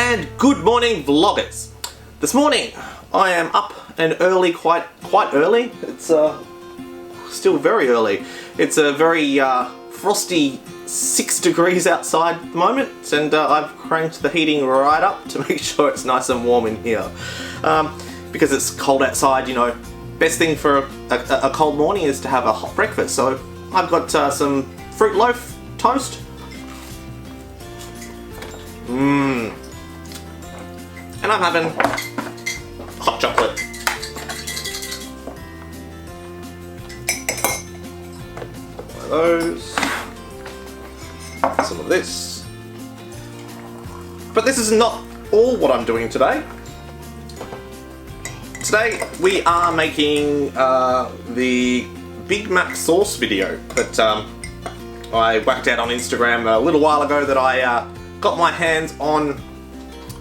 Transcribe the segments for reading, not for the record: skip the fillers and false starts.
And good morning, vloggers. This morning I am up and early, quite early. It's still very early. It's a very frosty 6 degrees outside at the moment, and I've cranked the heating right up to make sure it's nice and warm in here. Because it's cold outside, you know, best thing for a cold morning is to have a hot breakfast. So I've got some fruit loaf toast. And I'm having hot chocolate. One of those. Some of this. But this is not all what I'm doing today. Today we are making the Big Mac sauce video that I whacked out on Instagram a little while ago, that I got my hands on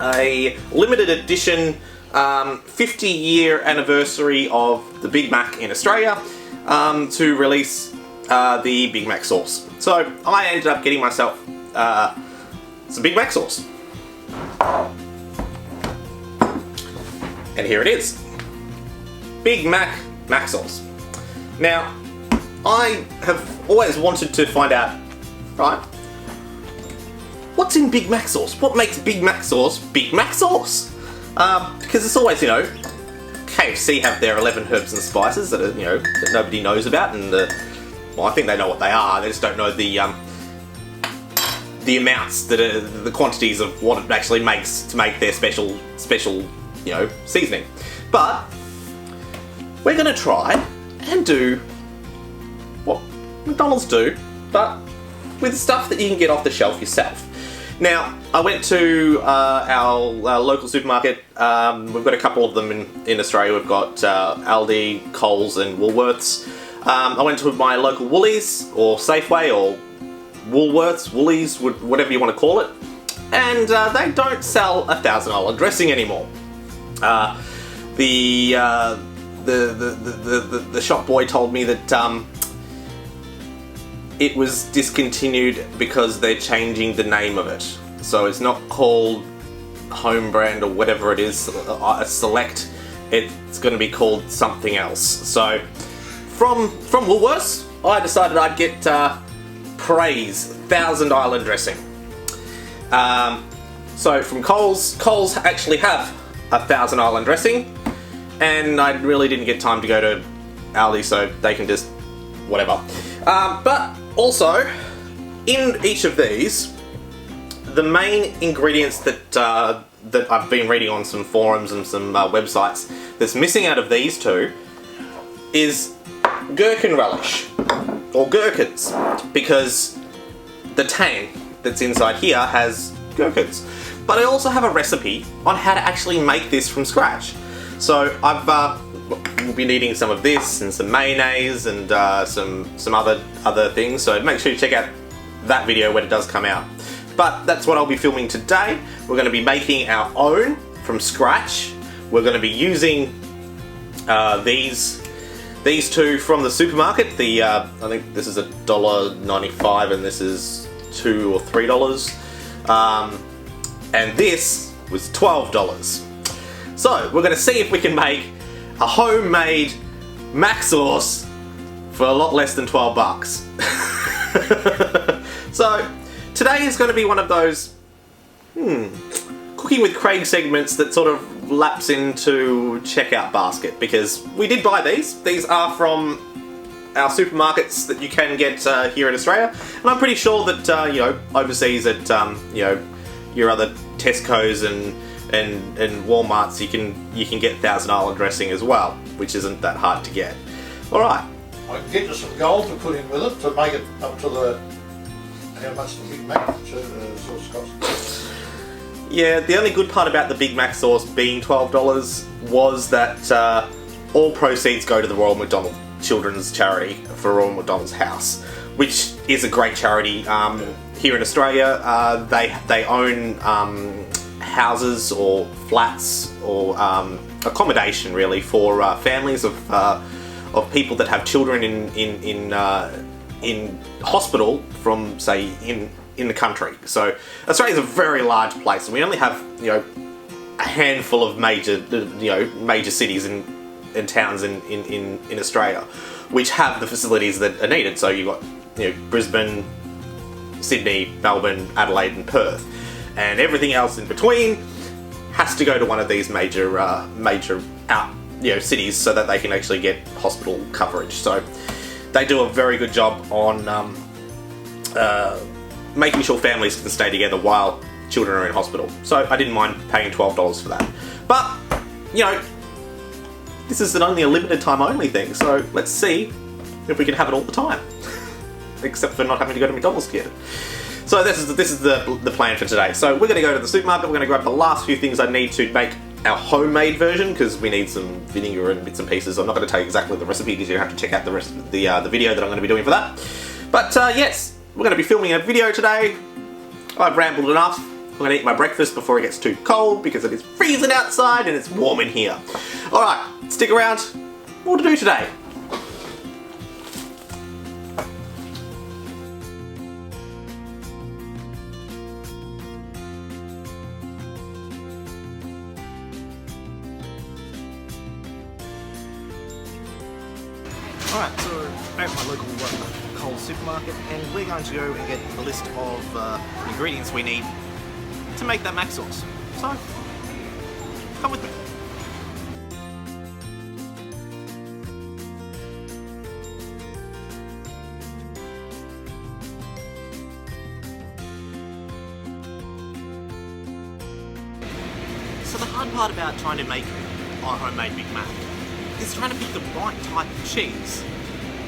a limited edition 50-year anniversary of the Big Mac in Australia to release the Big Mac sauce. So I ended up getting myself some Big Mac sauce. And here it is. Big Mac sauce. Now, I have always wanted to find out, right, what's in Big Mac sauce? What makes Big Mac sauce Big Mac sauce? Because it's always, you know, KFC have their 11 herbs and spices that are, you know, that nobody knows about, and well, I think they know what they are. They just don't know the amounts, that are the quantities of what it actually makes to make their special, you know, seasoning. But we're going to try and do what McDonald's do, but with stuff that you can get off the shelf yourself. Now, I went to our local supermarket. We've got a couple of them in Australia. We've got Aldi, Coles and Woolworths. I went to my local Woolies, or Safeway, or Woolworths, Woolies, whatever you want to call it. And they don't sell $1,000 dressing anymore. The shop boy told me that it was discontinued because they're changing the name of it. So it's not called Home Brand or whatever it is, Select. It's going to be called something else. So from Woolworths, I decided I'd get Praise Thousand Island dressing. So from Coles actually have a Thousand Island dressing, and I really didn't get time to go to Aldi, so they can just whatever. But also, in each of these, the main ingredients that I've been reading on some forums and some websites that's missing out of these two is gherkin relish, or gherkins, because the tang that's inside here has gherkins. But I also have a recipe on how to actually make this from scratch. So we'll be needing some of this and some mayonnaise and some other things. So make sure you check out that video when it does come out. But that's what I'll be filming today. We're going to be making our own from scratch. We're going to be using these two from the supermarket. I think this is $1.95 and this is $2 or $3. And this was $12. So we're going to see if we can make a homemade Mac sauce for a lot less than 12 bucks. So today is going to be one of those cooking with Craig segments that sort of laps into checkout basket, because we did buy these. These are from our supermarkets that you can get here in Australia, and I'm pretty sure that you know, overseas at you know, your other Tesco's and Walmart's, you can get Thousand Island dressing as well, which isn't that hard to get. All right. I can get you some gold to put in with it to make it up to the how much the Big Mac sauce costs. Yeah, the only good part about the Big Mac sauce being $12 was that all proceeds go to the Royal McDonald Children's Charity for Royal McDonald's House, which is a great charity here in Australia. They own houses or flats or accommodation, really, for families of people that have children in hospital from, say, in the country. So Australia's a very large place, and we only have, you know, a handful of major cities and towns in Australia which have the facilities that are needed. So you've got, you know, Brisbane, Sydney, Melbourne, Adelaide and Perth, and everything else in between has to go to one of these major cities so that they can actually get hospital coverage. So they do a very good job on making sure families can stay together while children are in hospital. So I didn't mind paying $12 for that. But, you know, this is only a limited time only thing, so let's see if we can have it all the time. Except for not having to go to McDonald's to get it. So this is the plan for today. So we're going to go to the supermarket, we're going to grab the last few things I need to make our homemade version, because we need some vinegar and bits and pieces. I'm not going to tell you exactly the recipe because you have to check out the rest of the video that I'm going to be doing for that. But yes, we're going to be filming a video today. I've rambled enough. I'm going to eat my breakfast before it gets too cold because it is freezing outside and it's warm in here. Alright, stick around. More to do today. Alright, so I'm at my local Coles supermarket and we're going to go and get the list of ingredients we need to make that mac sauce. So, come with me. So the hard part about trying to make our homemade Big Mac is trying to pick the right type of cheese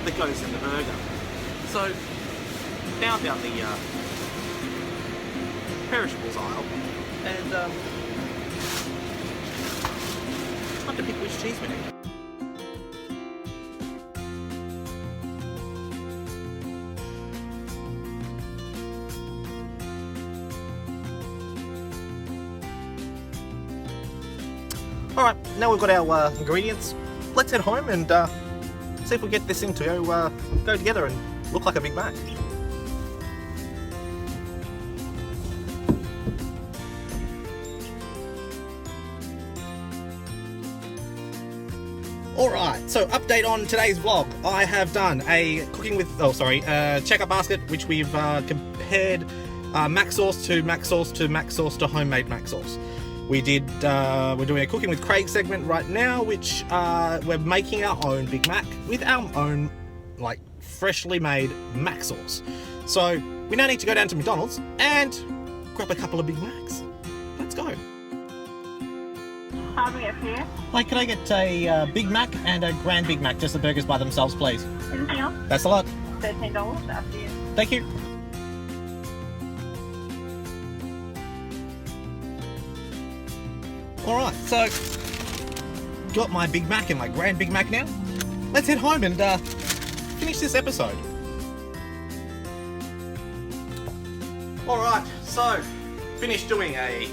that goes in the burger. So, now about the perishables aisle, and trying to pick which cheese we need. Alright, now we've got our ingredients. Let's head home and see if we get this thing to go together and look like a Big Mac. Alright, so update on today's vlog. I have done a checkout basket, which we've compared mac sauce to mac sauce to mac sauce to homemade mac sauce. We're doing a cooking with Craig segment right now, which we're making our own Big Mac with our own, like, freshly made mac sauce. So we now need to go down to McDonald's and grab a couple of Big Macs. Let's go. How do we get here? Hi, could I get a Big Mac and a Grand Big Mac, just the burgers by themselves, please? Anything else? That's a lot. $13 after you. Thank you. Alright, so got my Big Mac and my Grand Big Mac now. Let's head home and finish this episode. Alright, so finished doing a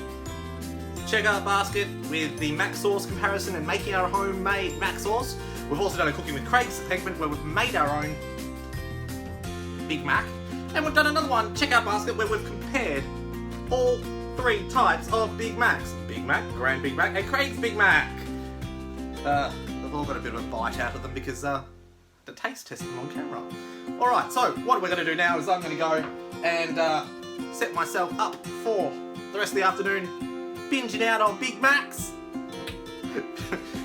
checkout basket with the mac sauce comparison and making our homemade mac sauce. We've also done a cooking with Craig's segment where we've made our own Big Mac. And we've done another one, checkout basket, where we've compared all three types of Big Macs. Big Mac, Grand Big Mac, and Craig's Big Mac. They've all got a bit of a bite out of them because the taste test them on camera. Alright, so what we're going to do now is I'm going to go and set myself up for the rest of the afternoon binging out on Big Macs.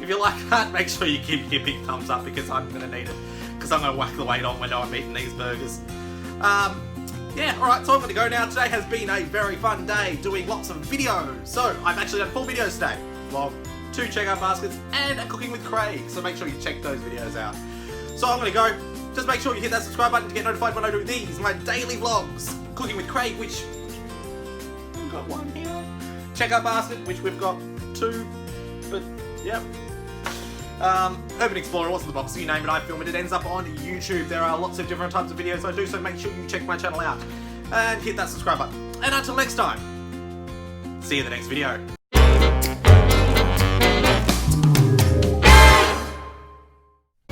If you like that, make sure you give me a big thumbs up because I'm going to need it. Because I'm going to whack the weight on when I'm eating these burgers. Yeah, alright, so I'm going to go now. Today has been a very fun day doing lots of videos. So, I've actually done 4 videos today. Well, 2 checkout baskets and a cooking with Craig. So make sure you check those videos out. So I'm going to go. Just make sure you hit that subscribe button to get notified when I do these, my daily vlogs. Cooking with Craig, which we've got 1 here. Checkout basket, which we've got 2. But, yep. Urban Explorer, what's in the box, you name it, I film it, it ends up on YouTube. There are lots of different types of videos I do, so make sure you check my channel out and hit that subscribe button. And until next time, see you in the next video.